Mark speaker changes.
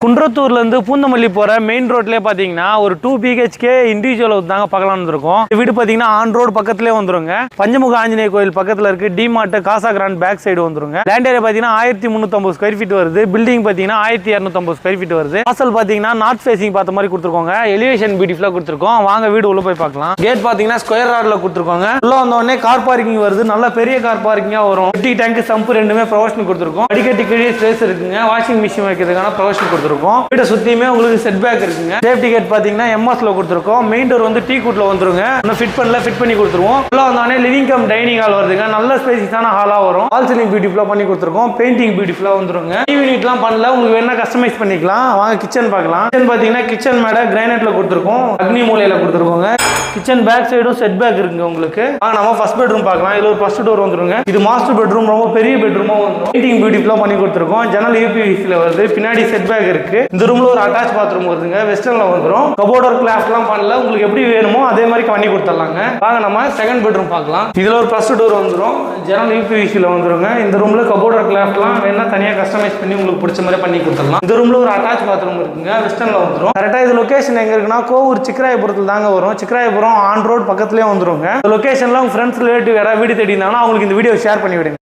Speaker 1: குன்றத்தூர்ல இருந்து பூந்தமல்லி போற மெயின் ரோட்லயே பாத்தீங்கன்னா ஒரு 2 BHK இண்டிவிஜுவல் தாங்க பார்க்கலாம்னு இருக்கோம். வீடு பாத்தீங்கன்னா ஆன் ரோடு பக்கத்துலயே வந்துருங்க. பஞ்சமுக ஆஞ்சநேய கோயில் பக்கத்துல இருக்கு. டிமார்ட் காசா கிராண்ட் பேக் சைடு வந்துருங்க. லேண்ட் ஏரியா பாத்தீங்கன்னா 1350 ஸ்கொயர் ஃபீட் வருது. பில்டிங் பாத்தீங்கன்னா 1250 ஸ்கொயர் ஃபீட் வருது. வாசல் பாத்தீங்கன்னா நார்த் ஃபேசிங் பார்த்த மாதிரி கொடுத்துருக்கோங்க. எலிவேஷன் பியூட்டிஃபுல்லா கொடுத்துருக்கோம். வாங்க வீடு உள்ள போய் பார்க்கலாம். கேட் பாத்தீங்கன்னா ஸ்கொயர் ராட்ல கொடுத்துருக்கோங்க. உள்ள வந்த உடனே கார் பார்க்கிங் வருது. நல்ல பெரிய கார் பார்க்கிங்கா வரும். 50 டேங்க் சம்ப் ரெண்டுமே ப்ரொவிஷன் கொடுத்துருக்கோம். அடிக்கடி கீழே ஸ்பேஸ் இருக்குங்க. வாஷிங் மிஷின் வைக்கிறதுக்கான ப்ரொவிஷன் கொடுத்துருக்கோம். வீட்டை சுத்தியுமே உங்களுக்கு செட் பேக் இருக்குங்க. சேஃப்டி கேட் பாத்தீங்கன்னா எம்எஸ்ல கொடுத்துருக்கோம். மெயின் டோர் வந்து டீ கூட்ல வந்துருங்க. இன்னும் ஃபிட் பண்ணி கொடுத்துருவோம். உள்ள வந்தானே லிவிங் கம் டைனிங் ஹால் வருதுங்க. நல்ல ஸ்பேசியஸான ஹாலா வரும். வால் சீலிங் பியூட்டிஃபுல்லா பண்ணி கொடுத்துருக்கோம். பெயிண்டிங் பியூட்டிஃபுல்லா வந்துருங்க. யூனிட்லாம் பண்ணல, உங்களுக்கு வேணா கஸ்டமைஸ் பண்ணிக்கலாம். வாங்க கிச்சன் பார்க்கலாம். கிச்சன் பாத்தீங்கன்னா கிச்சன் மேட கிரானைட்ல கொடுத்துருக்கோம். அக்னி மூலையில கொடுத்துருக்கோங்க. கிச்சன் பேக் சைடும் செட் பேக் இருக்குங்க உங்களுக்கு. வாங்க நம்ம ஃபர்ஸ்ட் பெட்ரூம் பார்க்கலாம். இதுல ஒரு ஃபர்ஸ்ட் டோர் வந்துருங்க. இது மாஸ்டர் பெட்ரூம், ரொம்ப பெரிய பெட்ரூமா வந்துரும். பெயிண்டிங் பியூட்டிஃபுல்லா பண்ணி கொடுத்துருக்கோம். ஜன்னல் யூபிவிசில வருது. பின்னாடி செட் பேக் இருக்கு. இந்த ரூம்ல ஒரு அட்டாச் பாத்ரூம் வருதுங்க. வெஸ்டர்ன்ல வந்துரும். கபோர்ட் ஒர்க் கிளாஸ்லாம் பண்ணல, உங்களுக்கு எப்படி வேணுமோ அதே மாதிரி பண்ணி கொடுத்துடலாங்க. வாங்க நம்ம செகண்ட் பெட்ரூம் பார்க்கலாம். இதுல ஒரு ஃபர்ஸ்ட் டோர் வந்துரும். ஜன்னல் யூபிவிசில வந்துருங்க. இந்த ரூம்ல கபோர்ட் ஒர்க் கிளாஸ்லாம் வேணா தனியா கஸ்டமைஸ் பண்ணி உங்களுக்கு பிடிச்ச மாதிரி பண்ணி கொடுத்துடலாம். இந்த ரூம்ல ஒரு அட்டாச் பாத்ரூம் இருக்குங்க. வெஸ்டர்ன்ல வந்துரும். கரெக்டா இது லொகேஷன் எங்க இருக்குன்னா கோவூர் சிக்கராயபுரத்துல தாங்க வரும். சிக்கராயபுரம் ஆன் ரோட் பக்கத்துலயே வந்துருங்க. லொகேஷன்ல உங்க ஃப்ரெண்ட்ஸ் ரிலேட்டிவ் யாராவது வீடு தேடி இருந்தாங்கன்னா அவங்களுக்கு இந்த வீடியோ ஷேர் பண்ணி விடுங்க.